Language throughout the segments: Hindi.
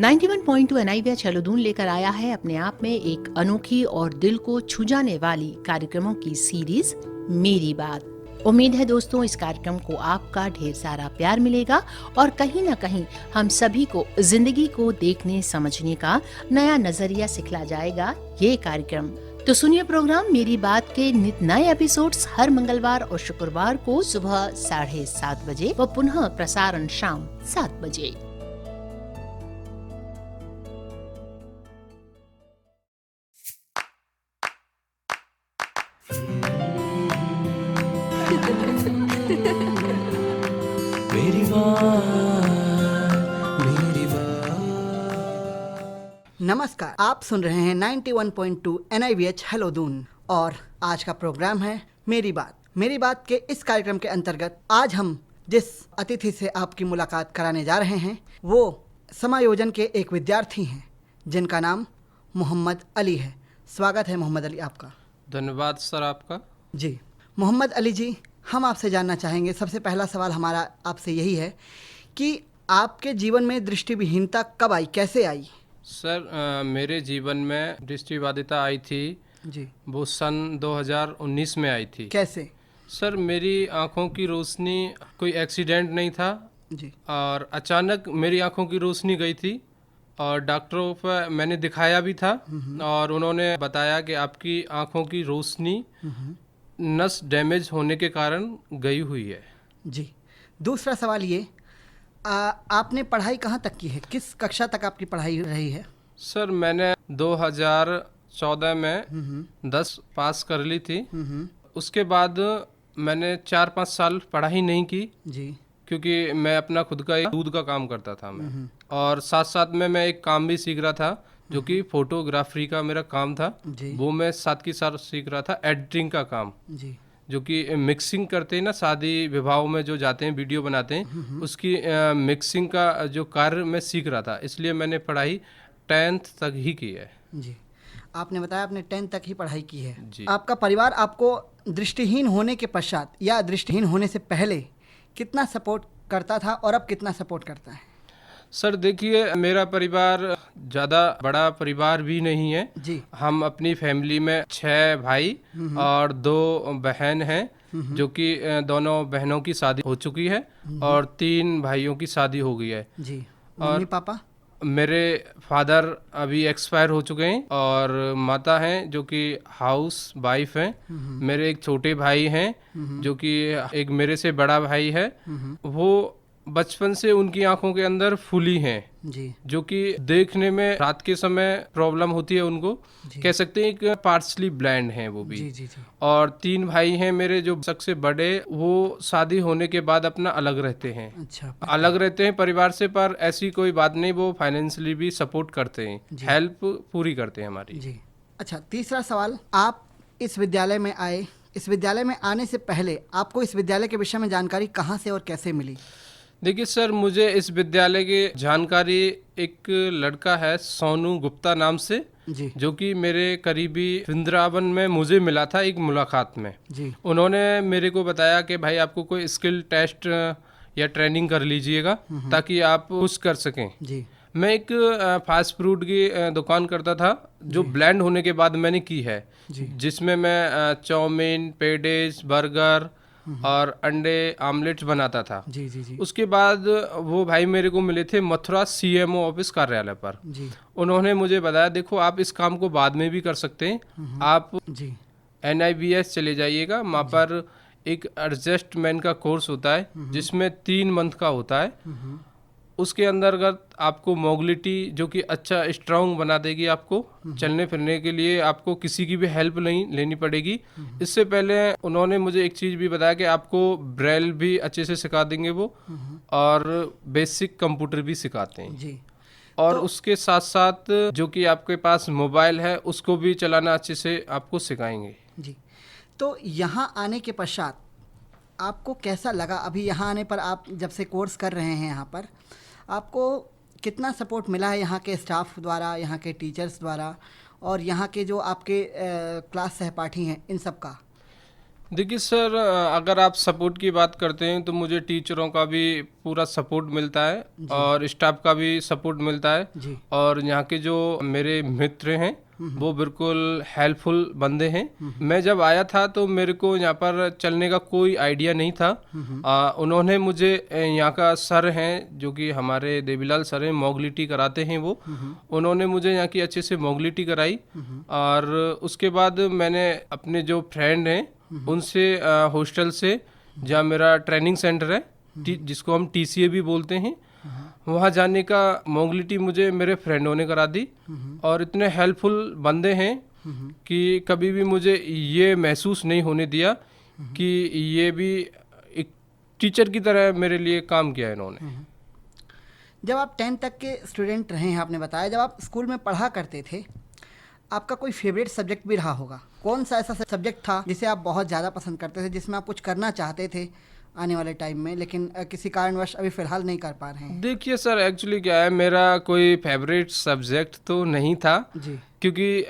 91.2 NIV चलोदून लेकर आया है अपने आप में एक अनोखी और दिल को छू जाने वाली कार्यक्रमों की सीरीज मेरी बात। उम्मीद है दोस्तों इस कार्यक्रम को आपका ढेर सारा प्यार मिलेगा और कहीं न कहीं हम सभी को जिंदगी को देखने समझने का नया नजरिया सिखला जाएगा ये कार्यक्रम। तो सुनिए प्रोग्राम मेरी बात के नित नए एपिसोड्स हर मंगलवार और शुक्रवार को सुबह 7:30 बजे व पुनः प्रसारण शाम 7 बजे। मेरी बात। नमस्कार, आप सुन रहे हैं 91.2 NIVH हेलोदून और आज का प्रोग्राम है मेरी बात। मेरी बात के इस कार्यक्रम के अंतर्गत आज हम जिस अतिथि से आपकी मुलाकात कराने जा रहे हैं वो समायोजन के एक विद्यार्थी हैं जिनका नाम मोहम्मद अली है। स्वागत है मोहम्मद अली आपका। धन्यवाद सर आपका। जी मोहम्मद अली जी, हम आपसे जानना चाहेंगे, सबसे पहला सवाल हमारा आपसे यही है कि आपके जीवन में दृष्टिविहीनता कब आई, कैसे आई? सर मेरे जीवन में दृष्टिबाधिता आई थी जी, वो सन 2019 में आई थी। कैसे? सर मेरी आंखों की रोशनी, कोई एक्सीडेंट नहीं था जी, और अचानक मेरी आंखों की रोशनी गई थी और डॉक्टरों पर मैंने दिखाया भी था और उन्होंने बताया कि आपकी आंखों की रोशनी नस डैमेज होने के कारण गई हुई है। जी। दूसरा सवाल ये, आपने पढ़ाई कहाँ तक की है, किस कक्षा तक आपकी पढ़ाई रही है? सर मैंने 2014 में 10 पास कर ली थी। उसके बाद मैंने 4-5 साल पढ़ाई नहीं की जी, क्योंकि मैं अपना खुद का एक दूध का काम करता था मैं, और साथ साथ में मैं एक काम भी सीख रहा था जो कि फोटोग्राफी का मेरा काम था। जी, वो मैं साथ के साथ सीख रहा था एडिटिंग का काम, जी, जो कि मिक्सिंग करते हैं ना, शादी विवाहों में जो जाते हैं वीडियो बनाते हैं उसकी मिक्सिंग का जो कार्य मैं सीख रहा था। इसलिए मैंने पढ़ाई 10th तक ही की है। जी। आपने बताया आपने 10th तक ही पढ़ाई की है। जी। आपका परिवार आपको दृष्टिहीन होने के पश्चात या दृष्टिहीन होने से पहले कितना सपोर्ट करता था और अब कितना सपोर्ट करता है? सर देखिए, मेरा परिवार ज़्यादा बड़ा परिवार भी नहीं है। जी, हम अपनी फैमिली में 6 भाई और 2 बहन हैं, जो कि दोनों बहनों की शादी हो चुकी है और 3 भाइयों की शादी हो गई है। जी। Mummy papa? मेरे फादर अभी एक्सपायर हो चुके हैं और माता हैं जो कि हाउस वाइफ हैं। मेरे एक छोटे भाई हैं जो कि एक मेरे से बड़ा भाई है, वो बचपन से उनकी आंखों के अंदर फुली हैं, जी, जो कि देखने में रात के समय प्रॉब्लम होती है उनको, कह सकते हैं एक पार्शली ब्लाइंड हैं वो भी। जी, जी, जी, और 3 भाई हैं मेरे, जो सबसे बड़े वो शादी होने के बाद अपना अलग रहते हैं। अच्छा, अलग रहते हैं परिवार से, पर ऐसी कोई बात नहीं, वो फाइनेंशियली भी सपोर्ट करते हैं, हेल्प पूरी करते हैं हमारी। जी। अच्छा, तीसरा सवाल, आप इस विद्यालय में आए, इस विद्यालय में आने से पहले आपको इस विद्यालय के विषय में जानकारी कहाँ से और कैसे मिली? देखिए सर, मुझे इस विद्यालय की जानकारी एक लड़का है सोनू गुप्ता नाम से, जी, जो कि मेरे करीबी वृंदावन में मुझे मिला था एक मुलाकात में। जी, उन्होंने मेरे को बताया कि भाई आपको कोई स्किल टेस्ट या ट्रेनिंग कर लीजिएगा ताकि आप कुछ कर सकें। जी, मैं एक फास्ट फूड की दुकान करता था जो ब्लेंड होने के बाद मैंने की है, जिसमें मैं चाउमीन, पेडिस, बर्गर और अंडे आमलेट्स बनाता था। जी, जी, जी, उसके बाद वो भाई मेरे को मिले थे मथुरा CMO ऑफिस कार्यालय पर। जी, उन्होंने मुझे बताया देखो आप इस काम को बाद में भी कर सकते हैं, आप जी, NIVS चले जाइएगा, वहाँ पर एक एडजस्टमेंट का कोर्स होता है जिसमें 3 मंथ का होता है। उसके अंतर्गत आपको मोबिलिटी जो कि अच्छा स्ट्रांग बना देगी, आपको चलने फिरने के लिए आपको किसी की भी हेल्प नहीं लेनी पड़ेगी। इससे पहले उन्होंने मुझे एक चीज़ भी बताया कि आपको ब्रेल भी अच्छे से सिखा देंगे वो, और बेसिक कंप्यूटर भी सिखाते हैं। जी। और उसके साथ साथ जो कि आपके पास मोबाइल है उसको भी चलाना अच्छे से आपको सिखाएंगे। जी। तो यहाँ आने के पश्चात आपको कैसा लगा? अभी यहाँ आने पर आप जब से कोर्स कर रहे हैं यहाँ पर, आपको कितना सपोर्ट मिला है यहाँ के स्टाफ द्वारा, यहाँ के टीचर्स द्वारा और यहाँ के जो आपके क्लास सहपाठी हैं इन सब का? देखिए सर, अगर आप सपोर्ट की बात करते हैं तो मुझे टीचरों का भी पूरा सपोर्ट मिलता है और स्टाफ का भी सपोर्ट मिलता है। जी। और यहाँ के जो मेरे मित्र हैं वो बिल्कुल हेल्पफुल बंदे हैं। मैं जब आया था तो मेरे को यहाँ पर चलने का कोई आइडिया नहीं था। उन्होंने मुझे यहाँ का सर हैं जो कि हमारे देवीलाल सर हैं, मोगलिटी कराते हैं वो, उन्होंने मुझे यहाँ की अच्छे से मोगलिटी कराई। और उसके बाद मैंने अपने जो फ्रेंड हैं उनसे हॉस्टल से, जहाँ मेरा ट्रेनिंग सेंटर है जिसको हम TCA भी बोलते हैं, वहाँ जाने का मोगलिटी मुझे मेरे फ्रेंडों ने करा दी। और इतने हेल्पफुल बंदे हैं कि कभी भी मुझे ये महसूस नहीं होने दिया कि ये भी एक टीचर की तरह मेरे लिए काम किया है इन्होंने। जब आप 10th तक के स्टूडेंट रहे हैं, आपने बताया, जब आप स्कूल में पढ़ा करते थे, आपका कोई फेवरेट सब्जेक्ट भी रहा होगा। कौन सा ऐसा सब्जेक्ट था जिसे आप बहुत ज़्यादा पसंद करते थे, जिसमें आप कुछ करना चाहते थे आने वाले टाइम में, लेकिन किसी कारणवश अभी फ़िलहाल नहीं कर पा रहे हैं? देखिए सर, एक्चुअली क्या है, मेरा कोई फेवरेट सब्जेक्ट तो नहीं था जी। क्योंकि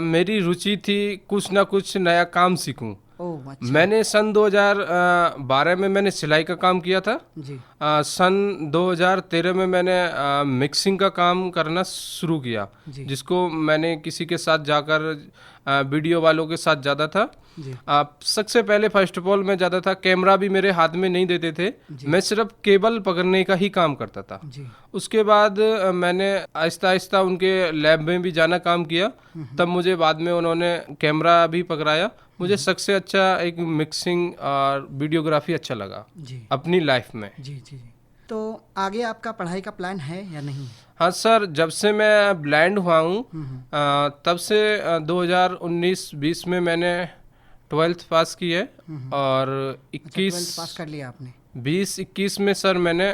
मेरी रुचि थी कुछ ना कुछ नया काम सीखूं। ओह अच्छा। मैंने सन 2012 में मैंने सिलाई का काम किया था। जी। सन 2013 में मैंने मिक्सिंग का काम करना शुरू किया, जी। जिसको मैंने किसी के साथ जाकर वीडियो वालों के साथ जाता था। जी। सबसे पहले फर्स्ट ऑफ ऑल मैं जाता था, कैमरा भी मेरे हाथ में नहीं देते थे, मैं सिर्फ केबल पकड़ने का ही काम करता था। जी। उसके बाद मैंने आहिस्ता आहिस्ता उनके लैब में भी जाना काम किया। तब मुझे बाद में उन्होंने कैमरा भी पकड़ाया। मुझे सबसे अच्छा एक मिक्सिंग और वीडियोग्राफी अच्छा लगा जी। अपनी लाइफ में। जी जी जी। तो आगे आपका पढ़ाई का प्लान है या नहीं? हाँ सर, जब से मैं ब्लाइंड हुआ हूँ तब से 2019-20 में मैंने 12th पास की है। और 12th पास कर लिया आपने? 20-21 में सर मैंने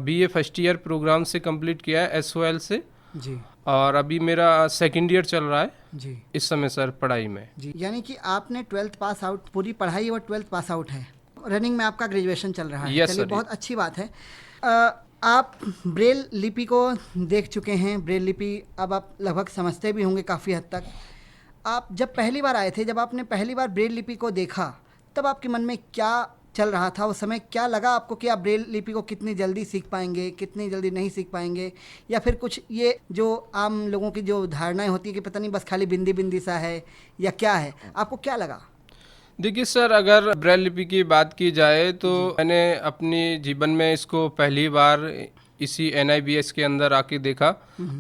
BA फर्स्ट ईयर प्रोग्राम से कंप्लीट किया है SOL से। जी। और अभी मेरा सेकंड ईयर चल रहा है जी। इस समय सर पढ़ाई में। जी, यानी कि आपने 12th पास आउट, पूरी पढ़ाई और 12th पास आउट है, रनिंग में आपका ग्रेजुएशन चल रहा है। Yes, चलिए, sir. बहुत अच्छी बात है। आप ब्रेल लिपि को देख चुके हैं। ब्रेल लिपि अब आप लगभग समझते भी होंगे काफ़ी हद तक। आप जब पहली बार आए थे, जब आपने पहली बार ब्रेल लिपि को देखा, तब आपके मन में क्या चल रहा था उस समय? क्या लगा आपको कि आप ब्रेल लिपि को कितनी जल्दी सीख पाएंगे, कितनी जल्दी नहीं सीख पाएंगे, या फिर कुछ ये जो आम लोगों की जो धारणाएं होती है कि पता नहीं बस खाली बिंदी बिंदी सा है, या क्या है, आपको क्या लगा? देखिए सर, अगर ब्रेल लिपि की बात की जाए तो मैंने अपनी जीवन में इसको पहली बार इसी NIBS के अंदर आके देखा।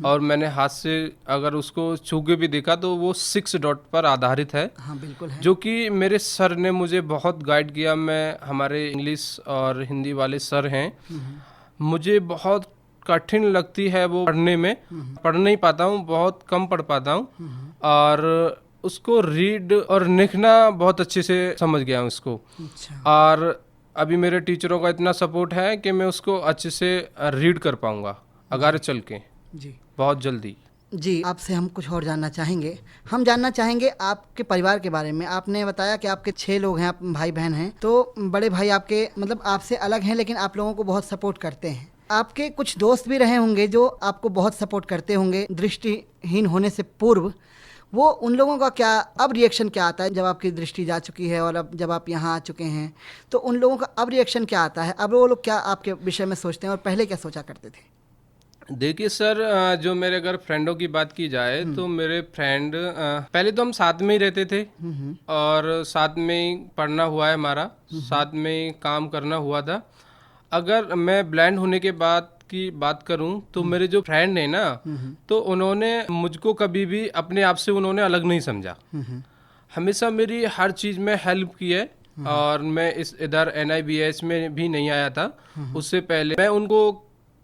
और मैंने हाथ से अगर उसको छू के भी देखा तो वो 6 डॉट पर आधारित है। हाँ बिल्कुल है। जो कि मेरे सर ने मुझे बहुत गाइड किया। मैं, हमारे इंग्लिश और हिंदी वाले सर हैं, मुझे बहुत कठिन लगती है वो पढ़ने में, पढ़ नहीं पाता हूँ, बहुत कम पढ़ पाता हूँ। और उसको रीड और लिखना बहुत अच्छे से समझ गया हूँ उसको। अच्छा। और अभी मेरे टीचरों का इतना सपोर्ट है कि मैं उसको अच्छे से रीड कर पाऊंगा आगे चल के, जी, बहुत जल्दी। जी, आपसे हम कुछ और जानना चाहेंगे। हम जानना चाहेंगे आपके परिवार के बारे में। आपने बताया कि आपके 6 लोग हैं, आप भाई बहन हैं। तो बड़े भाई आपके मतलब आपसे अलग हैं, लेकिन आप लोगों को बहुत सपोर्ट करते हैं। आपके कुछ दोस्त भी रहे होंगे जो आपको बहुत सपोर्ट करते होंगे दृष्टिहीन होने से पूर्व। वो, उन लोगों का क्या अब रिएक्शन क्या आता है जब आपकी दृष्टि जा चुकी है और अब जब आप यहाँ आ चुके हैं, तो उन लोगों का अब रिएक्शन क्या आता है? अब वो लोग क्या आपके विषय में सोचते हैं और पहले क्या सोचा करते थे? देखिए सर, जो मेरे अगर फ्रेंडों की बात की जाए तो मेरे फ्रेंड, पहले तो हम साथ में ही रहते थे और साथ में ही पढ़ना हुआ है हमारा, साथ में ही काम करना हुआ था। अगर मैं ब्लाइंड होने के बाद की बात करूं तो मेरे जो फ्रेंड हैं ना, तो उन्होंने मुझको कभी भी अपने आप से उन्होंने अलग नहीं समझा। हमेशा मेरी हर चीज़ में हेल्प की है। और मैं इधर NIBS में भी नहीं आया था, उससे पहले मैं उनको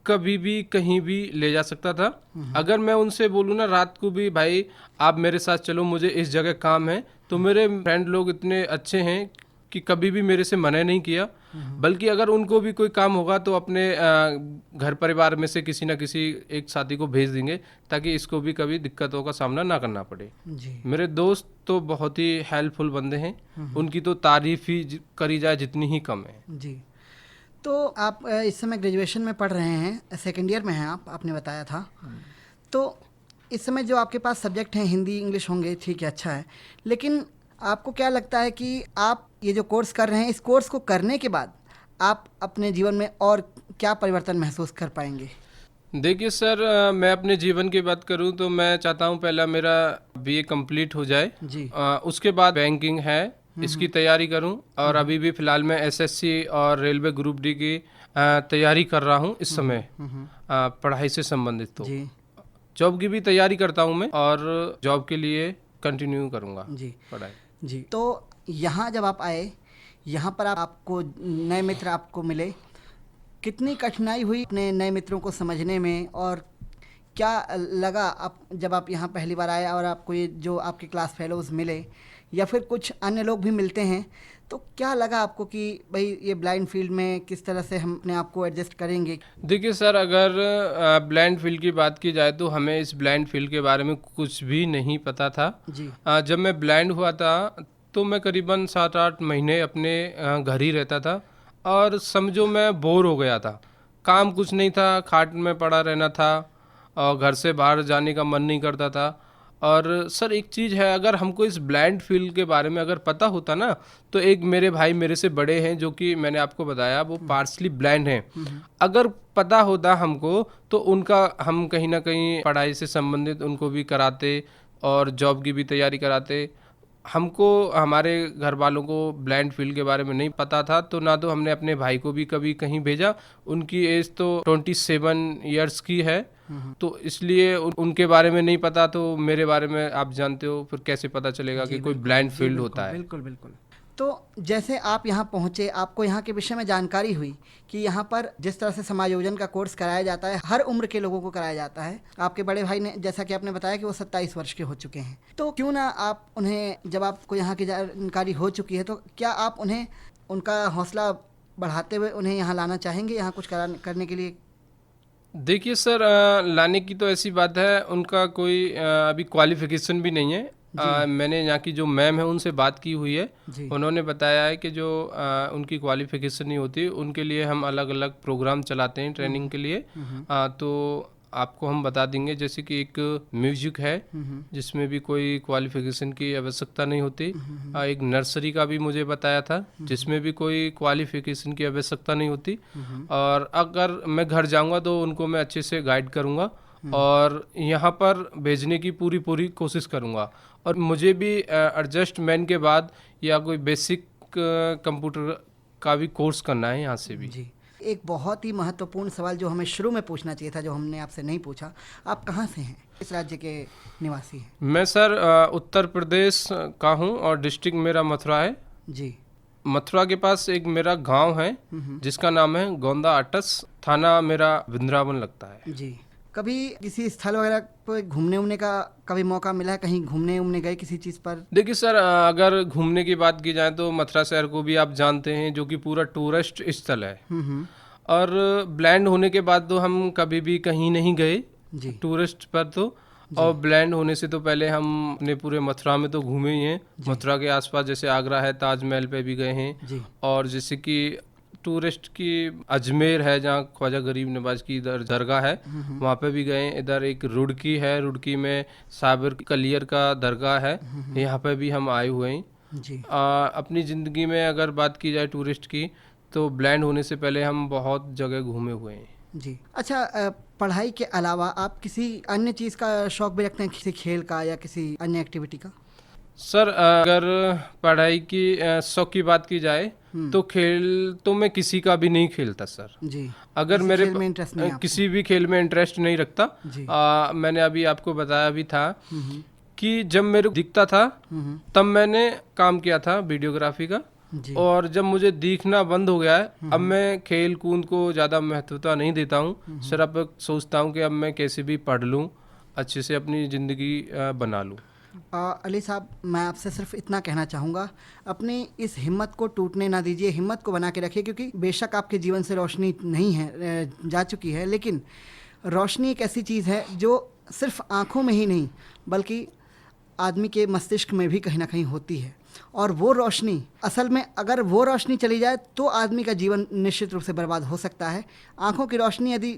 कभी भी कहीं भी ले जा सकता था। अगर मैं उनसे बोलूँ ना रात को भी, भाई आप मेरे साथ चलो, मुझे इस जगह काम है, तो मेरे फ्रेंड लोग इतने अच्छे हैं कि कभी भी मेरे से मना नहीं किया। बल्कि अगर उनको भी कोई काम होगा तो अपने घर परिवार में से किसी ना किसी एक साथी को भेज देंगे ताकि इसको भी कभी दिक्कतों का सामना ना करना पड़े। जी। मेरे दोस्त तो बहुत ही हेल्पफुल बंदे हैं, उनकी तो तारीफ ही करी जाए जितनी ही कम है। जी। तो आप इस समय ग्रेजुएशन में पढ़ रहे हैं, सेकेंड ईयर में हैं आप, आपने बताया था। तो इस समय जो आपके पास सब्जेक्ट हैं, हिंदी इंग्लिश होंगे, ठीक है, अच्छा है, लेकिन आपको क्या लगता है कि आप ये जो कोर्स कर रहे हैं, इस कोर्स को करने के बाद आप अपने जीवन में और क्या परिवर्तन महसूस कर पाएंगे? देखिए सर, मैं अपने जीवन की बात करूं तो मैं चाहता हूं पहला मेरा बीए कंप्लीट हो जाए जी। उसके बाद बैंकिंग है इसकी तैयारी करूं, और अभी भी फिलहाल मैं एसएससी और रेलवे ग्रुप डी की तैयारी कर रहा हूं इस समय पढ़ाई से संबंधित। तो जी जॉब की भी तैयारी करता हूं मैं, और जॉब के लिए कंटिन्यू करूंगा जी पढ़ाई। जी। तो यहाँ जब आप आए, यहाँ पर आपको नए मित्र आपको मिले, कितनी कठिनाई हुई अपने नए मित्रों को समझने में, और क्या लगा आप जब आप यहाँ पहली बार आए और आपको ये जो आपके क्लास फेलोज़ मिले या फिर कुछ अन्य लोग भी मिलते हैं, तो क्या लगा आपको कि भाई ये ब्लाइंड फील्ड में किस तरह से हम अपने आप को एडजस्ट करेंगे? देखिए सर, अगर ब्लाइंड फील्ड की बात की जाए तो हमें इस ब्लाइंड फील्ड के बारे में कुछ भी नहीं पता था जी। जब मैं ब्लाइंड हुआ था तो मैं करीबन 7-8 महीने अपने घर ही रहता था, और समझो मैं बोर हो गया था। काम कुछ नहीं था, खाट में पड़ा रहना था, और घर से बाहर जाने का मन नहीं करता था। और सर एक चीज़ है, अगर हमको इस ब्लाइंड फील्ड के बारे में अगर पता होता ना, तो एक मेरे भाई मेरे से बड़े हैं जो कि मैंने आपको बताया वो पार्शली ब्लाइंड हैं, अगर पता होता हमको तो उनका हम कहीं ना कहीं पढ़ाई से संबंधित उनको भी कराते और जॉब की भी तैयारी कराते। हमको हमारे घर वालों को ब्लाइंड फील्ड के बारे में नहीं पता था, तो ना तो हमने अपने भाई को भी कभी कहीं भेजा। उनकी एज तो 27 ईयर्स की है, तो इसलिए उनके बारे में नहीं पता, तो मेरे बारे में आप जानते हो, फिर कैसे पता चलेगा कि कोई ब्लाइंड फील्ड होता है। बिल्कुल बिल्कुल। तो जैसे आप यहाँ पहुँचे, आपको यहाँ के विषय में जानकारी हुई कि यहाँ पर जिस तरह से समायोजन का कोर्स कराया जाता है, हर उम्र के लोगों को कराया जाता है। आपके बड़े भाई ने, जैसा कि आपने बताया कि वो 27 वर्ष के हो चुके हैं, तो क्यों ना आप उन्हें, जब आपको यहाँ की जानकारी हो चुकी है, तो क्या आप उन्हें उनका हौसला बढ़ाते हुए उन्हें यहाँ लाना चाहेंगे, यहाँ कुछ करने के लिए? देखिए सर, लाने की तो ऐसी बात है, उनका कोई अभी क्वालिफिकेशन भी नहीं है। मैंने यहाँ की जो मैम है उनसे बात की हुई है, उन्होंने बताया है कि जो उनकी क्वालिफिकेशन नहीं होती उनके लिए हम अलग अलग प्रोग्राम चलाते हैं ट्रेनिंग के लिए। तो आपको हम बता देंगे, जैसे कि एक म्यूजिक है जिसमें भी कोई क्वालिफिकेशन की आवश्यकता नहीं होती। एक नर्सरी का भी मुझे बताया था जिसमें भी कोई क्वालिफिकेशन की आवश्यकता नहीं होती, और अगर मैं घर जाऊंगा तो उनको मैं अच्छे से गाइड करूंगा और यहाँ पर भेजने की पूरी कोशिश करूंगा। और मुझे भी एडजस्टमेंट के बाद या कोई बेसिक कंप्यूटर का भी कोर्स करना है यहाँ से भी। जी। एक बहुत ही महत्वपूर्ण सवाल जो हमें शुरू में पूछना चाहिए था, जो हमने आपसे नहीं पूछा, आप कहाँ से हैं, किस राज्य के निवासी हैं? मैं सर उत्तर प्रदेश का हूँ और डिस्ट्रिक्ट मेरा मथुरा है। जी। मथुरा के पास एक मेरा गांव है जिसका नाम है गोंदा अटस, थाना मेरा वृंदावन लगता है। जी। कभी किसी स्थल वगैरह पर घूमने का कभी मौका मिला है, कहीं घूमने गए किसी चीज़ पर? देखिए सर, अगर घूमने की बात की जाए तो मथुरा शहर को भी आप जानते हैं, जो कि पूरा टूरिस्ट स्थल है। और ब्लाइंड होने के बाद तो हम कभी भी कहीं नहीं गए टूरिस्ट पर, तो और ब्लाइंड होने से तो पहले हम अपने पूरे मथुरा में तो घूमे ही हैं। मथुरा के आसपास जैसे आगरा है, ताजमहल पे भी गए हैं, और जैसे कि टूरिस्ट की अजमेर है जहाँ ख्वाजा गरीब नवाज की इधर दरगाह है, वहाँ पे भी गए। इधर एक रुड़की है, रुड़की में साबिर कलियर का दरगाह है, यहाँ पे भी हम आए हुए हैं। जी। अपनी ज़िंदगी में अगर बात की जाए टूरिस्ट की, तो ब्लाइंड होने से पहले हम बहुत जगह घूमे हुए हैं। जी। अच्छा, पढ़ाई के अलावा आप किसी अन्य चीज़ का शौक भी रखते हैं, किसी खेल का या किसी अन्य एक्टिविटी का? सर अगर पढ़ाई की शौक की बात की जाए तो खेल तो मैं किसी का भी नहीं खेलता सर। जी। अगर मेरे खेल में इंटरेस्ट नहीं है किसी भी खेल में इंटरेस्ट नहीं रखता। मैंने अभी आपको बताया भी था कि जब मेरे को दिखता था तब मैंने काम किया था वीडियोग्राफी का, और जब मुझे दिखना बंद हो गया है अब मैं खेल कूद को ज़्यादा महत्वता नहीं देता हूँ। सर अब सोचता हूँ कि अब मैं कैसे भी पढ़ लूँ, अच्छे से अपनी ज़िंदगी बना लूँ। अली साहब, मैं आपसे सिर्फ इतना कहना चाहूँगा, अपनी इस हिम्मत को टूटने ना दीजिए, हिम्मत को बना के रखिए, क्योंकि बेशक आपके जीवन से रोशनी नहीं है, जा चुकी है, लेकिन रोशनी एक ऐसी चीज़ है जो सिर्फ आँखों में ही नहीं बल्कि आदमी के मस्तिष्क में भी कहीं ना कहीं होती है। और वो रोशनी, असल में अगर वो रोशनी चली जाए तो आदमी का जीवन निश्चित रूप से बर्बाद हो सकता है। आँखों की रोशनी यदि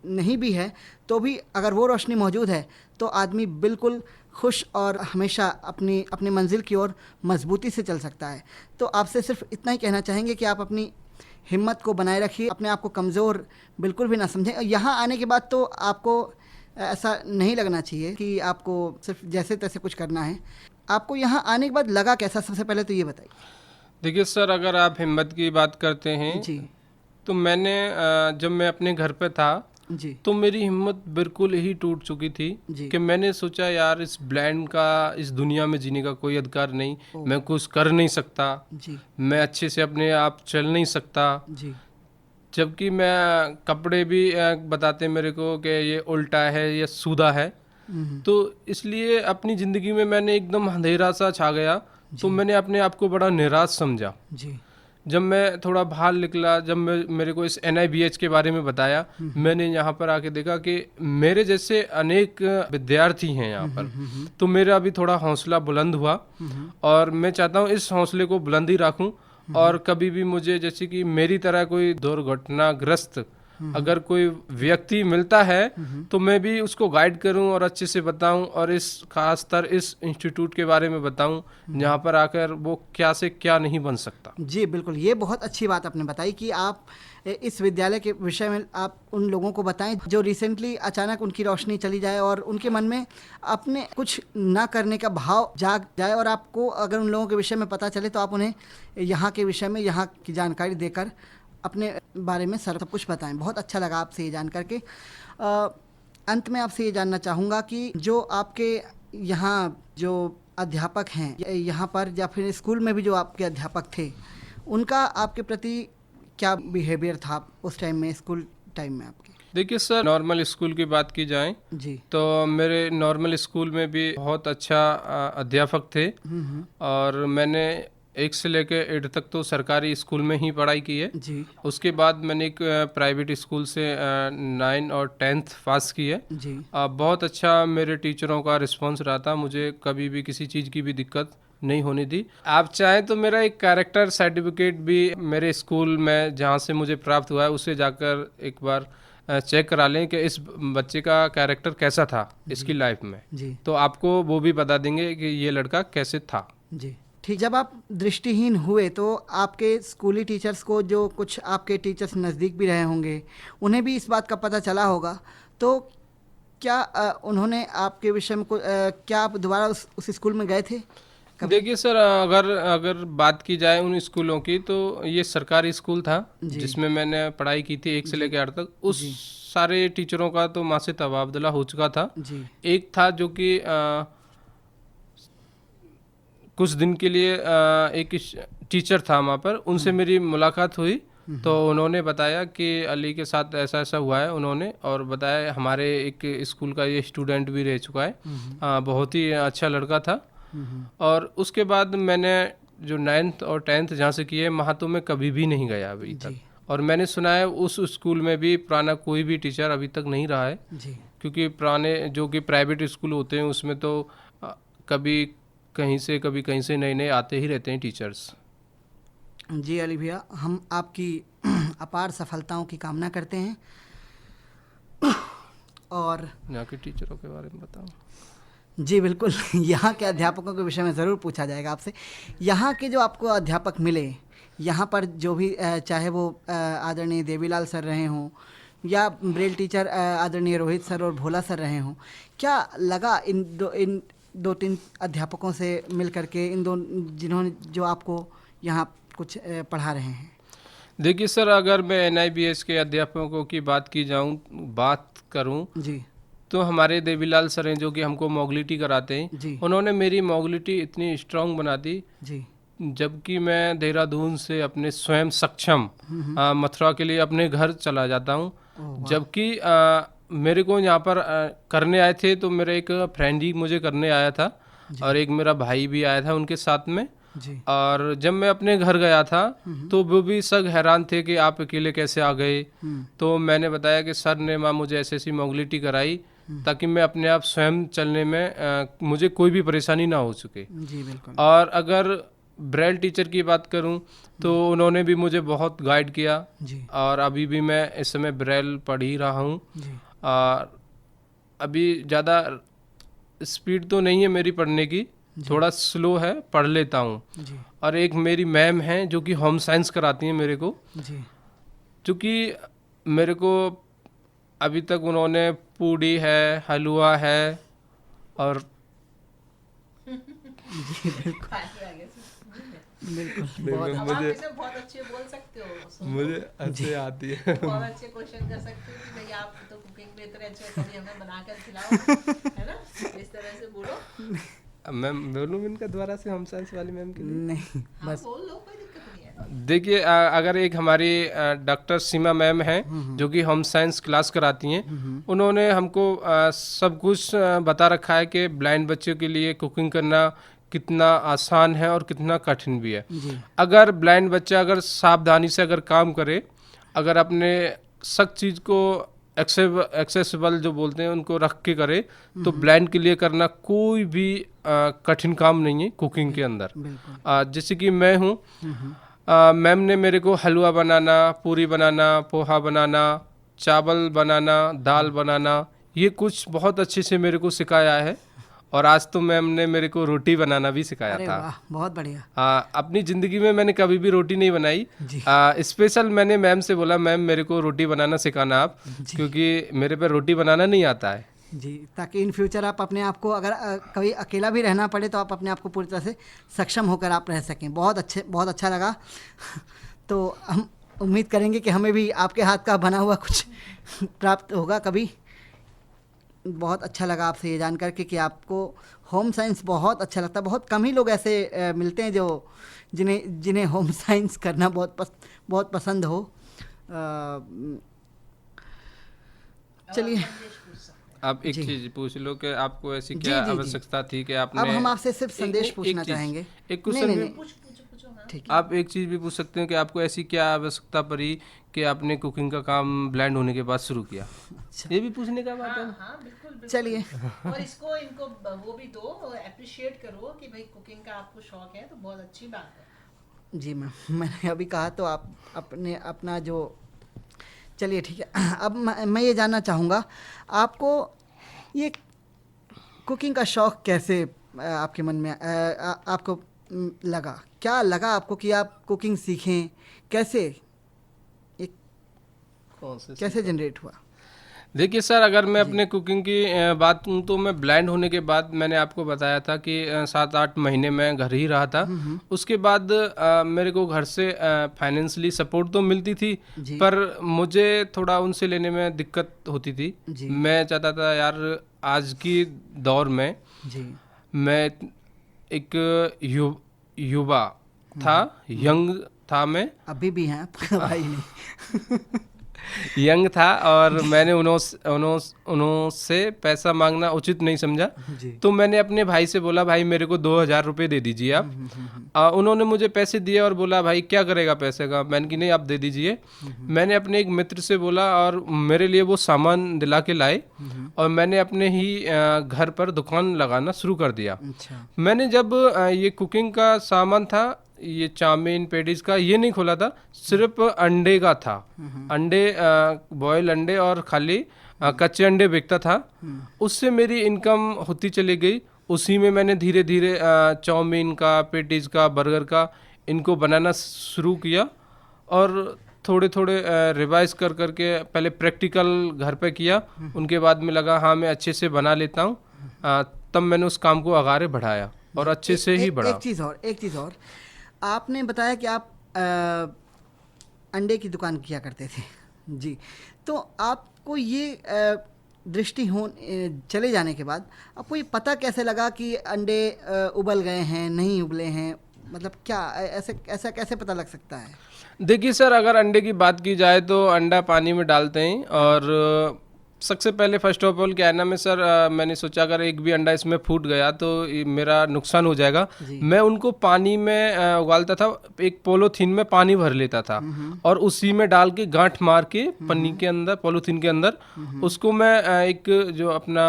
नहीं भी है तो भी अगर वो रोशनी मौजूद है तो आदमी बिल्कुल खुश और हमेशा अपनी अपनी मंजिल की ओर मजबूती से चल सकता है। तो आपसे सिर्फ इतना ही कहना चाहेंगे कि आप अपनी हिम्मत को बनाए रखिए, अपने आप को कमज़ोर बिल्कुल भी ना समझें। यहाँ आने के बाद तो आपको ऐसा नहीं लगना चाहिए कि आपको सिर्फ जैसे तैसे कुछ करना है। आपको यहाँ आने के बाद लगा कैसा, सबसे पहले तो ये बताइए। देखिए सर, अगर आप हिम्मत की बात करते हैं जी तो मैंने जब मैं अपने घर पे था जी तो मेरी हिम्मत बिल्कुल ही टूट चुकी थी जी। कि मैंने सोचा यार इस ब्लाइंड का इस दुनिया में जीने का कोई अधिकार नहीं, मैं कुछ कर नहीं सकता, जी मैं अच्छे से अपने आप चल नहीं सकता। जी जबकि मैं कपड़े भी बताते मेरे को कि ये उल्टा है या सूधा है, तो इसलिए अपनी ज़िंदगी में मैंने एकदम अंधेरा सा छा गया। तो मैंने अपने आप को बड़ा निराश समझा। जी जब मैं थोड़ा बाहर निकला, जब मेरे को इस NIBH के बारे में बताया, मैंने यहाँ पर आके देखा कि मेरे जैसे अनेक विद्यार्थी हैं यहाँ पर, तो मेरा भी थोड़ा हौसला बुलंद हुआ और मैं चाहता हूँ इस हौसले को बुलंद ही रखूँ। और कभी भी मुझे जैसे कि मेरी तरह कोई दुर्घटनाग्रस्त अगर कोई व्यक्ति मिलता है तो मैं भी उसको गाइड करूं और अच्छे से बताऊं और इस खासतर इस इंस्टीट्यूट के बारे में बताऊं जहां पर आकर वो क्या से क्या नहीं बन सकता। जी बिल्कुल, ये बहुत अच्छी बात आपने बताई कि आप इस विद्यालय के विषय में आप उन लोगों को बताएं जो रिसेंटली अचानक उनकी रोशनी चली जाए और उनके मन में अपने कुछ ना करने का भाव जाग जाए, और आपको अगर उन लोगों के विषय में पता चले तो आप उन्हें यहाँ के विषय में यहाँ की जानकारी देकर अपने बारे में सब कुछ बताएं। बहुत अच्छा लगा आपसे ये जान करके। अंत में आपसे ये जानना चाहूँगा कि जो आपके यहाँ जो अध्यापक हैं यहाँ पर या फिर स्कूल में भी जो आपके अध्यापक थे, उनका आपके प्रति क्या बिहेवियर था उस टाइम में, स्कूल टाइम में आपके? देखिए सर, नॉर्मल स्कूल की बात की जाए जी तो मेरे नॉर्मल स्कूल में भी बहुत अच्छा अध्यापक थे और मैंने 1 से लेकर 8 तक तो सरकारी स्कूल में ही पढ़ाई की है। जी उसके बाद मैंने एक प्राइवेट स्कूल से 9 और 10th पास की है। जी बहुत अच्छा मेरे टीचरों का रिस्पांस रहा था, मुझे कभी भी किसी चीज़ की भी दिक्कत नहीं होनी थी। आप चाहें तो मेरा एक कैरेक्टर सर्टिफिकेट भी मेरे स्कूल में जहाँ से मुझे प्राप्त हुआ है उसे जाकर एक बार चेक करा लें कि इस बच्चे का कैरेक्टर कैसा था इसकी लाइफ में, जी तो आपको वो भी बता देंगे कि ये लड़का कैसे था। जी ठीक। जब आप दृष्टिहीन हुए तो आपके स्कूली टीचर्स को, जो कुछ आपके टीचर्स नज़दीक भी रहे होंगे, उन्हें भी इस बात का पता चला होगा, तो क्या उन्होंने आपके विषय में क्या आप दोबारा उस स्कूल में गए थे? देखिए सर, अगर बात की जाए उन स्कूलों की तो ये सरकारी स्कूल था जिसमें मैंने पढ़ाई की थी 1 से लेकर 8 तक। उस सारे टीचरों का तो माँ से तबादला हो चुका था। जी एक था जो कि कुछ दिन के लिए एक टीचर था वहाँ पर, उनसे मेरी मुलाकात हुई तो उन्होंने बताया कि अली के साथ ऐसा ऐसा हुआ है उन्होंने, और बताया हमारे एक स्कूल का ये स्टूडेंट भी रह चुका है, बहुत ही अच्छा लड़का था। और उसके बाद मैंने जो 9th और 10th जहाँ से किए वहाँ तो मैं कभी भी नहीं गया अभी तक, और मैंने सुना है उस स्कूल में भी पुराना कोई भी टीचर अभी तक नहीं रहा है जी क्योंकि पुराने जो कि प्राइवेट स्कूल होते हैं उसमें तो कभी कहीं से नए नए आते ही रहते हैं टीचर्स। जी अली भैया, हम आपकी अपार सफलताओं की कामना करते हैं। और यहाँ के टीचरों के बारे में बताओ। जी बिल्कुल, यहाँ के अध्यापकों के विषय में ज़रूर पूछा जाएगा आपसे। यहाँ के जो आपको अध्यापक मिले, यहाँ पर जो भी चाहे वो आदरणीय देवीलाल सर रहे हों या ब्रेल टीचर आदरणीय रोहित सर और भोला सर रहे हों, क्या लगा इन 2-3 अध्यापकों से मिल करके, इन जिन्होंने जो आपको यहाँ कुछ पढ़ा रहे हैं? देखिए सर, अगर मैं NIBH के अध्यापकों की बात करूं जी तो हमारे देवीलाल सर हैं जो कि हमको मोबिलिटी कराते हैं, जी उन्होंने मेरी मोबिलिटी इतनी स्ट्रांग बना दी जी जबकि मैं देहरादून से अपने स्वयं सक्षम मथुरा के लिए अपने घर चला जाता हूँ। जबकि मेरे को यहाँ पर करने आए थे तो मेरा एक फ्रेंड ही मुझे करने आया था और एक मेरा भाई भी आया था उनके साथ में। जी और जब मैं अपने घर गया था तो वो भी सब हैरान थे कि आप अकेले कैसे आ गए। तो मैंने बताया कि सर ने मुझे ऐसी मोबिलिटी कराई ताकि मैं अपने आप स्वयं चलने में मुझे कोई भी परेशानी ना हो सके। जी बिल्कुल। और अगर ब्रेल टीचर की बात करूं तो उन्होंने भी मुझे बहुत गाइड किया जी और अभी भी मैं इस समय ब्रेल पढ़ ही रहा हूं। जी और अभी ज़्यादा स्पीड तो नहीं है मेरी पढ़ने की, थोड़ा स्लो है, पढ़ लेता हूँ। जी और एक मेरी मैम है जो कि होम साइंस कराती हैं मेरे को, जी क्योंकि मेरे को अभी तक उन्होंने पूड़ी है, हलवा है और बिल्कुल मुझे बहुत अच्छे बोल सकते हो, मुझे अच्छे आती है। बहुत अच्छे क्वेश्चन कर सकते हो कि भैया आप तो कुकिंग में इतने अच्छे, कभी हमें बनाकर खिलाओ, है ना, इस तरह से बोलो। मैम बोलूँ इनका द्वारा से होम साइंस वाली मैम के लिए? नहीं हाँ, बोल लो, कोई दिक्कत नहीं है। देखिए अगर एक हमारी डॉक्टर सीमा मैम है जो कि होम साइंस क्लास कराती हैं, उन्होंने हमको सब कुछ बता रखा है कि ब्लाइंड बच्चों के लिए कुकिंग करना कितना आसान है और कितना कठिन भी है। जी अगर ब्लाइंड बच्चा अगर सावधानी से अगर काम करे, अगर अपने सब चीज़ को एक्सेसिबल जो बोलते हैं उनको रख के करे, तो ब्लाइंड के लिए करना कोई भी कठिन काम नहीं है कुकिंग के अंदर। बिल्कुल जैसे कि मैं हूँ, मैम ने मेरे को हलवा बनाना, पूरी बनाना, पोहा बनाना, चावल बनाना, दाल बनाना, ये कुछ बहुत अच्छे से मेरे को सिखाया है। और आज तो मैम ने मेरे को रोटी बनाना भी सिखाया अरे था। वाह बहुत बढ़िया। अपनी ज़िंदगी में मैंने कभी भी रोटी नहीं बनाई। जी स्पेशल मैंने मैम से बोला, मैम मेरे को रोटी बनाना सिखाना आप, क्योंकि मेरे पे रोटी बनाना नहीं आता है। जी, ताकि इन फ्यूचर आप अपने आप को अगर कभी अकेला भी रहना पड़े तो आप अपने आप को पूरी तरह से सक्षम होकर आप रह सकें। बहुत अच्छा लगा। तो हम उम्मीद करेंगे कि हमें भी आपके हाथ का बना हुआ कुछ प्राप्त होगा कभी। बहुत अच्छा लगा आपसे ये जानकर के कि आपको होम साइंस बहुत अच्छा लगता है। बहुत कम ही लोग ऐसे मिलते हैं जो जिन्हें होम साइंस करना बहुत पसंद हो। चलिए आप एक चीज पूछ लो कि आपको ऐसी क्या आवश्यकता थी कि आपने। अब हम आपसे सिर्फ संदेश पूछना चाहेंगे। एक क्वेश्चन ठीक है। आप एक चीज भी पूछ सकते हैं कि आपको ऐसी क्या आवश्यकता पड़ी कि आपने कुकिंग का काम ब्लाइंड होने के बाद शुरू किया। ये भी पूछने का बात है। हाँ, बिल्कुल। चलिए और इनको वो भी दो, अप्रिशिएट करो कि भाई कुकिंग का आपको शौक है, तो बहुत अच्छी बात है। जी मैम, मैंने अभी कहा तो आप अपना जो, चलिए ठीक है। अब मैं ये जानना चाहूँगा, आपको ये कुकिंग का शौक़ कैसे आपके मन में आपको लगा? क्या लगा आपको कि आप कुकिंग सीखें? कैसे जनरेट हुआ? देखिए सर, अगर मैं अपने कुकिंग की बात करूँ तो मैं ब्लाइंड होने के बाद मैंने आपको बताया था कि 7-8 महीने मैं घर ही रहा था। उसके बाद मेरे को घर से फाइनेंशियली सपोर्ट तो मिलती थी, पर मुझे थोड़ा उनसे लेने में दिक्कत होती थी। मैं चाहता था यार, आज की दौर में मैं एक युवा था, यंग था, मैं अभी भी हैं भाई नहीं यंग था, और मैंने उनसे पैसा मांगना उचित नहीं समझा। तो मैंने अपने भाई से बोला, भाई मेरे को 2000 रुपये दे दीजिए आप। उन्होंने मुझे पैसे दिए और बोला, भाई क्या करेगा पैसे का? मैंने कि नहीं, आप दे दीजिए। मैंने अपने एक मित्र से बोला और मेरे लिए वो सामान दिला के लाए, और मैंने अपने ही घर पर दुकान लगाना शुरू कर दिया। मैंने जब ये कुकिंग का सामान था, ये चाउमीन पेटीज का, ये नहीं खोला था, सिर्फ अंडे का था। अंडे, बॉयल अंडे और खाली कच्चे अंडे बिकता था। उससे मेरी इनकम होती चली गई। उसी में मैंने धीरे धीरे चाउमीन का, पेटीज का, बर्गर का, इनको बनाना शुरू किया, और थोड़े थोड़े रिवाइज कर करके पहले प्रैक्टिकल घर पे किया। उनके बाद में लगा हाँ मैं अच्छे से बना लेता हूँ, तब मैंने उस काम को आगे बढ़ाया और अच्छे से ही बढ़ा। एक चीज़ और आपने बताया कि आप अंडे की दुकान किया करते थे। जी, तो आपको ये दृष्टि चले जाने के बाद आपको ये पता कैसे लगा कि अंडे उबल गए हैं, नहीं उबले हैं? मतलब क्या ऐसा कैसे पता लग सकता है? देखिए सर, अगर अंडे की बात की जाए तो अंडा पानी में डालते हैं, और सबसे पहले फर्स्ट ऑफ ऑल क्या है ना, मैं सर मैंने सोचा अगर एक भी अंडा इसमें फूट गया तो मेरा नुकसान हो जाएगा। मैं उनको पानी में उबालता था, एक पॉलीथीन में पानी भर लेता था, और उसी में डाल के गांठ मार के पन्नी के अंदर, पॉलीथीन के अंदर, उसको मैं एक जो अपना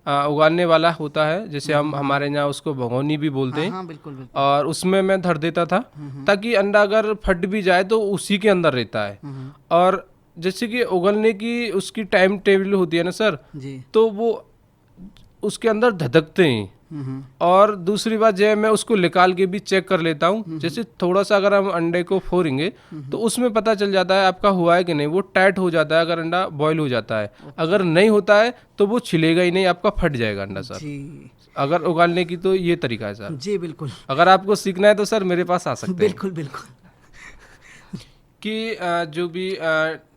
उगाने वाला होता है, जैसे हमारे यहाँ उसको भगोनी भी बोलते हैं। बिल्कुल। और उसमें मैं धर देता था, ताकि अंडा अगर फट भी जाए तो उसी के अंदर रहता है। और जैसे कि उगलने की उसकी टाइम टेबल होती है ना सर, तो वो उसके अंदर धधकते हैं। और दूसरी बात जो है मैं उसको निकाल के भी चेक कर लेता हूँ। जैसे थोड़ा सा अगर हम अंडे को फोड़ेंगे तो उसमें पता चल जाता है आपका हुआ है कि नहीं, वो टाइट हो जाता है अगर अंडा बॉईल हो जाता है। अगर नहीं होता है तो वो छिलेगा ही नहीं, आपका फट जाएगा अंडा सर। जी अगर उगालने की तो ये तरीका है सर। जी बिल्कुल अगर आपको सीखना है तो सर मेरे पास आ सकते हैं। बिल्कुल बिल्कुल कि जो भी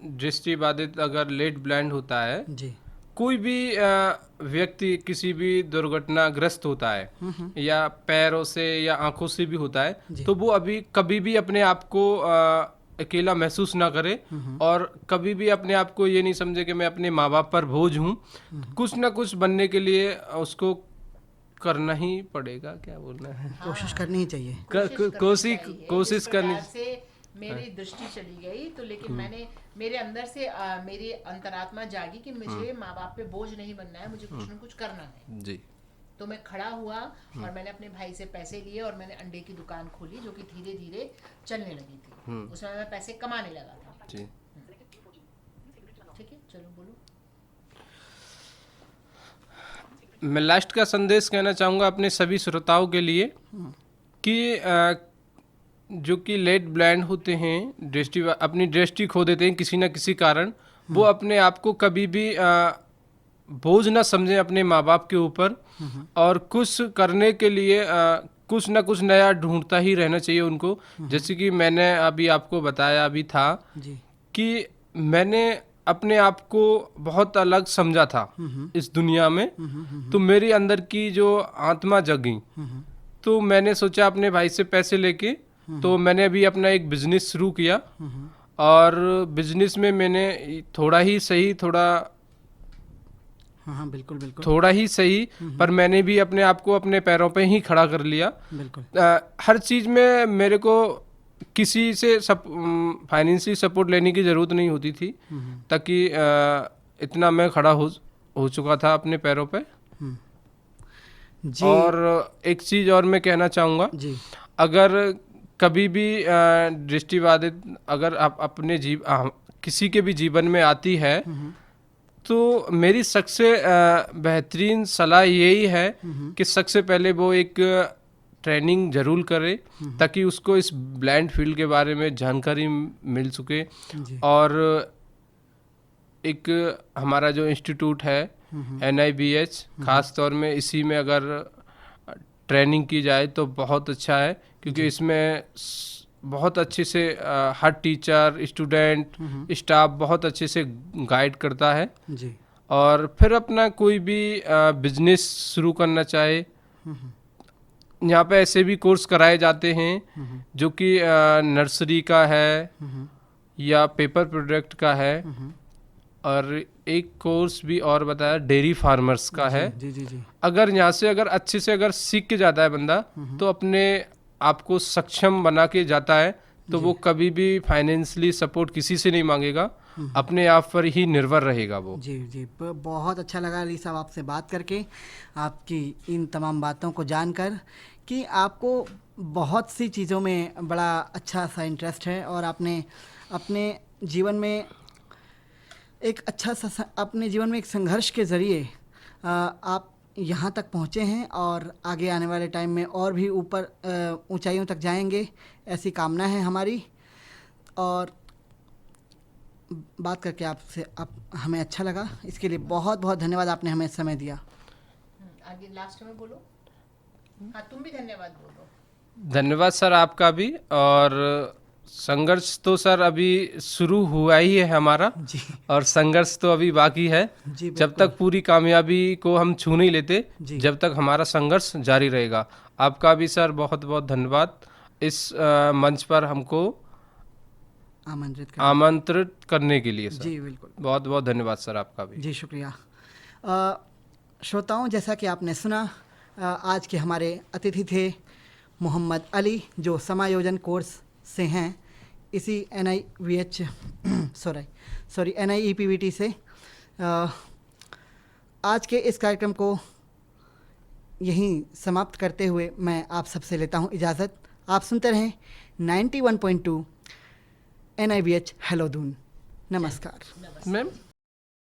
दृष्टिबाधित अगर लेट ब्लाइंड होता है, जी कोई भी व्यक्ति किसी भी दुर्घटनाग्रस्त होता है या पैरों से या आंखों से भी होता है, तो वो अभी कभी भी अपने आप को अकेला महसूस ना करे और कभी भी अपने आप को ये नहीं समझे कि मैं अपने माँ बाप पर बोझ हूँ। कुछ ना कुछ बनने के लिए उसको करना ही पड़ेगा, क्या बोलना है, कोशिश करनी ही चाहिए। कोशिश करनी। से मेरी दृष्टि चली गई तो लेकिन मैंने मेरे अंदर से मेरी अंतरात्मा जागी कि मुझे माँ बाप पे बोझ नहीं बनना है, मुझे कुछ न कुछ करना है। जी। तो मैं खड़ा हुआ और मैंने अपने भाई से पैसे लिए और मैंने अंडे की दुकान खोली जो कि धीरे धीरे चलने लगी थी। उसमें मैं पैसे कमाने लगा था। जी। ठीक है, चलो बोलो। मैं लास्ट का संदेश कहना चाहूँगा अपने सभी श्रोताओं के लिए कि जो कि लेट ब्लाइंड होते हैं, अपनी दृष्टि खो देते हैं किसी न किसी कारण, वो अपने आप को कभी भी बोझ ना समझें अपने माँ बाप के ऊपर और कुछ करने के लिए कुछ ना कुछ नया ढूंढता ही रहना चाहिए उनको। जैसे कि मैंने अभी आपको बताया भी था जी कि मैंने अपने आप को बहुत अलग समझा था इस दुनिया में, तो मेरे अंदर की जो आत्मा जगी, तो मैंने सोचा अपने भाई से पैसे लेके, तो मैंने अभी अपना एक बिजनेस शुरू किया और बिजनेस में मैंने थोड़ा ही सही बिल्कुल बिल्कुल थोड़ा ही सही पर मैंने भी अपने आप को अपने पैरों पे ही खड़ा कर लिया। बिल्कुल हर चीज़ में मेरे को किसी से फाइनेंशियल सपोर्ट लेने की ज़रूरत नहीं होती थी, ताकि इतना मैं खड़ा हो चुका था अपने पैरों पे। जी। और एक चीज़ और मैं कहना चाहूँगा, जी अगर कभी भी दृष्टिबाधित अगर आप अपने किसी के भी जीवन में आती है, तो मेरी सबसे बेहतरीन सलाह यही है कि सबसे पहले वो एक ट्रेनिंग जरूर करे ताकि उसको इस ब्लाइंड फील्ड के बारे में जानकारी मिल सके। और एक हमारा जो इंस्टीट्यूट है NIBH, खास तौर में इसी में अगर ट्रेनिंग की जाए तो बहुत अच्छा है, क्योंकि इसमें बहुत अच्छे से हर टीचर, स्टूडेंट, स्टाफ बहुत अच्छे से गाइड करता है। जी और फिर अपना कोई भी बिजनेस शुरू करना चाहे, यहाँ पे ऐसे भी कोर्स कराए जाते हैं जो कि नर्सरी का है या पेपर प्रोडक्ट का है, और एक कोर्स भी और बताया डेयरी फार्मर्स का है। जी जी जी अगर यहाँ से अगर अच्छे से अगर सीख के जाता है बंदा, तो अपने आप को सक्षम बना के जाता है, तो वो कभी भी फाइनेंशियली सपोर्ट किसी से नहीं मांगेगा, अपने आप पर ही निर्भर रहेगा वो। जी जी बहुत अच्छा लगा अली साहब आपसे बात करके, आपकी इन तमाम बातों को जानकर कि आपको बहुत सी चीज़ों में बड़ा अच्छा सा इंटरेस्ट है और आपने अपने जीवन में एक अच्छा सा अपने जीवन में एक संघर्ष के ज़रिए आप यहाँ तक पहुँचे हैं और आगे आने वाले टाइम में और भी ऊपर ऊंचाइयों तक जाएंगे, ऐसी कामना है हमारी। और बात करके आपसे हमें अच्छा लगा, इसके लिए बहुत बहुत धन्यवाद, आपने हमें समय दिया। आगे लास्ट में बोलो। हाँ, तुम भी धन्यवाद बोलो। धन्यवाद सर आपका भी। और संघर्ष तो सर अभी शुरू हुआ ही है हमारा, जी और संघर्ष तो अभी बाकी है। जी जब तक पूरी कामयाबी को हम छू नहीं लेते, जी। जब तक हमारा संघर्ष जारी रहेगा। आपका भी सर बहुत बहुत धन्यवाद इस मंच पर हमको आमंत्रित करने के लिए सर। जी बिल्कुल, बहुत बहुत धन्यवाद सर आपका भी। जी शुक्रिया। श्रोताओं, जैसा कि आपने सुना, आज के हमारे अतिथि थे मोहम्मद अली, जो समायोजन कोर्स से हैं इसी NIEPVT से। आज के इस कार्यक्रम को यहीं समाप्त करते हुए मैं आप सबसे लेता हूं इजाज़त। आप सुनते रहें 91.2 NIBH हेलो दून। नमस्कार। मैम